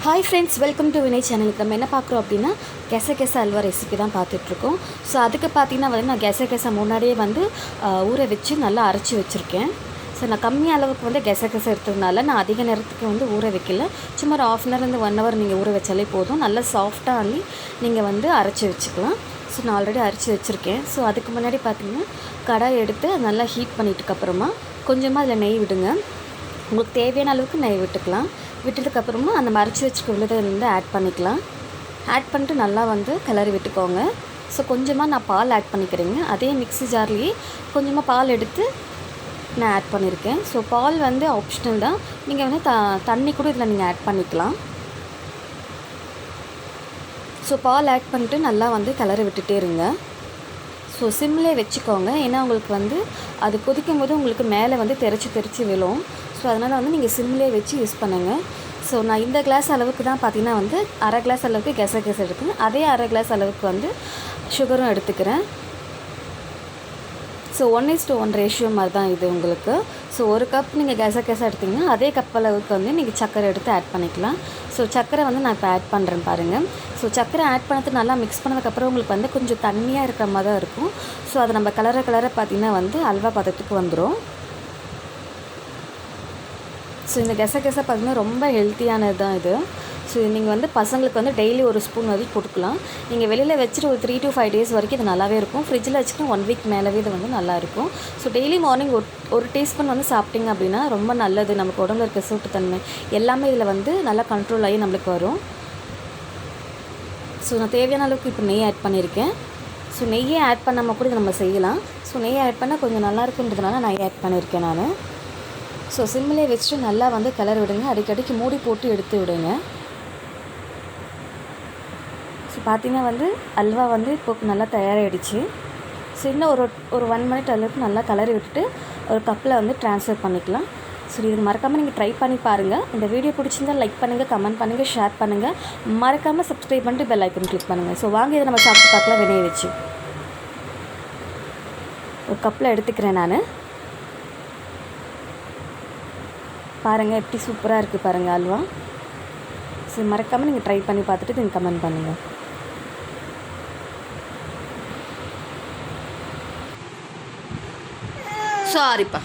Hi friends, welcome to Vinay சேனலுக்கு. நம்ம என்ன பார்க்குறோம் அப்படின்னா கசகச அல்வா ரெசிபி தான் பார்த்துட்ருக்கோம். ஸோ அதுக்கு பார்த்தீங்கன்னா வந்து நான் கசகச முன்னாடியே வந்து ஊற வச்சு நல்லா அரைச்சி வச்சுருக்கேன். ஸோ நான் கம்மி அளவுக்கு வந்து கசகச எடுத்ததுனால நான் அதிக நேரத்துக்கு வந்து ஊற வைக்கல. சும்மா ஒரு ½ hour to 1 hour நீங்கள் ஊற வச்சாலே போதும். நல்லா சாஃப்டாக அள்ளி நீங்கள் வந்து அரைச்சி வச்சுக்கலாம். ஸோ நான் ஆல்ரெடி அரைச்சி வச்சுருக்கேன். ஸோ அதுக்கு முன்னாடி பார்த்திங்கன்னா கடாய் எடுத்து நல்லா ஹீட் பண்ணிட்டுக்கப்புறமா கொஞ்சமாக அதில் நெய் விடுங்க. உங்களுக்கு தேவையான அளவுக்கு நெய் விட்டுக்கலாம். விட்டதுக்கப்புறமா அந்த மறைச்சி வச்சுருக்க உள்ளதை வந்து ஆட் பண்ணிக்கலாம். ஆட் பண்ணிட்டு நல்லா வந்து கிளறி விட்டுக்கோங்க. ஸோ கொஞ்சமாக நான் பால் ஆட் பண்ணிக்கிறேங்க. அதே மிக்ஸி ஜார்லேயே கொஞ்சமாக பால் எடுத்து நான் ஆட் பண்ணியிருக்கேன். ஸோ பால் வந்து ஆப்ஷனல் தான். நீங்கள் வந்து தண்ணி கூட இதில் நீங்கள் ஆட் பண்ணிக்கலாம். ஸோ பால் ஆட் பண்ணிட்டு நல்லா வந்து கிளறி விட்டுட்டே இருங்க. ஸோ சிம்மிலே வச்சுக்கோங்க. ஏன்னா உங்களுக்கு வந்து அது கொதிக்கும் போது உங்களுக்கு மேலே வந்து தெரிச்சு விழும். ஸோ அதனால் வந்து நீங்கள் சிம்மிலே வச்சு யூஸ் பண்ணுங்கள். ஸோ நான் இந்த கிளாஸ் அளவுக்கு தான் பார்த்திங்கன்னா வந்து ½ கிளாஸ் அளவுக்கு கசகச எடுத்துக்கிறேன். அதே ½ கிளாஸ் அளவுக்கு வந்து சுகரும் எடுத்துக்கிறேன். ஸோ 1:1 ரேஷியோ மாதிரி தான் இது உங்களுக்கு. ஸோ 1 கப் நீங்கள் கசகச எடுத்திங்கன்னா அதே கப் அளவுக்கு வந்து நீங்கள் சர்க்கரை எடுத்து ஆட் பண்ணிக்கலாம். ஸோ சர்க்கரை வந்து நான் இப்போ ஆட் பண்ணுறேன் பாருங்கள். ஸோ சர்க்கரை ஆட் பண்ணது நல்லா மிக்ஸ் பண்ணதுக்கப்புறம் உங்களுக்கு வந்து கொஞ்சம் தண்ணியாக இருக்கிற மாதிரி தான் இருக்கும். ஸோ அதை நம்ம கலர பார்த்திங்கன்னா வந்து அல்வா பதத்துக்கு வந்துடும். ஸோ இந்த கசகச பார்த்திங்கன்னா ரொம்ப ஹெல்த்தியானது தான் இது. ஸோ நீங்கள் வந்து பசங்களுக்கு வந்து டெய்லி 1 ஸ்பூன் வரைக்கும் கொடுக்கலாம். நீங்கள் வெளியில் வச்சுட்டு ஒரு 3 to 5 days வரைக்கும் இது நல்லாவே இருக்கும். ஃப்ரிட்ஜில் வச்சுட்டு 1 week மேலவே இது வந்து நல்லாயிருக்கும். ஸோ டெய்லி மார்னிங் ஒரு டீஸ்பூன் வந்து சாப்பிட்டிங்க அப்படின்னா ரொம்ப நல்லது. நமக்கு உடம்புல இருக்க சூட்டுத்தன்மை எல்லாமே இதில் வந்து நல்லா கண்ட்ரோல் ஆகி நம்மளுக்கு வரும். ஸோ நான் தேவையான அளவுக்கு இப்போ நெய் ஆட் பண்ணியிருக்கேன். ஸோ நெய்யே ஆட் பண்ணாமல் கூட நம்ம செய்யலாம். ஸோ நெய் ஆட் பண்ணால் கொஞ்சம் நல்லாயிருக்குன்றதுனால நெய் ஆட் பண்ணியிருக்கேன் நான். ஸோ சிம்மிலே வச்சுட்டு நல்லா வந்து கிளறி விடுங்க. அடிக்கடிக்கு மூடி போட்டு எடுத்து விடுங்க. ஸோ பார்த்திங்கன்னா வந்து அல்வா வந்து இப்போ நல்லா தயாராகிடுச்சு. ஸோ இன்னும் ஒரு 1 minute அளவுக்கு நல்லா கிளறி விட்டுட்டு ஒரு கப்பில் வந்து ட்ரான்ஸ்ஃபர் பண்ணிக்கலாம். ஸோ இது மறக்காமல் நீங்கள் ட்ரை பண்ணி பாருங்கள். இந்த வீடியோ பிடிச்சிருந்தால் லைக் பண்ணுங்கள், கமெண்ட் பண்ணுங்கள், ஷேர் பண்ணுங்கள். மறக்காமல் சப்ஸ்கிரைப் பண்ணிட்டு பெல் ஐக்கன் கிளிக் பண்ணுங்கள். ஸோ வாங்க இதை நம்ம சாப்பிட்டு பார்க்கலாம். வினைய வச்சு ஒரு கப்பில் எடுத்துக்கிறேன் நான். பாருங்கள் எப்படி சூப்பராக இருக்குது பாருங்கள் அல்வா. ஸோ மறக்காமல் நீங்கள் ட்ரை பண்ணி பார்த்துட்டு நீங்கள் கமெண்ட் பண்ணுங்கள். சாரிப்பா.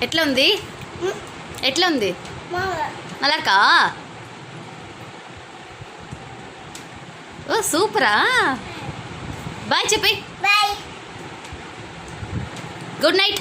ఎట్లా ఉంది நல்லா இருக்கா? ఓ సూపరా. బాయ్ చెప్పి. బాయ్. Good night.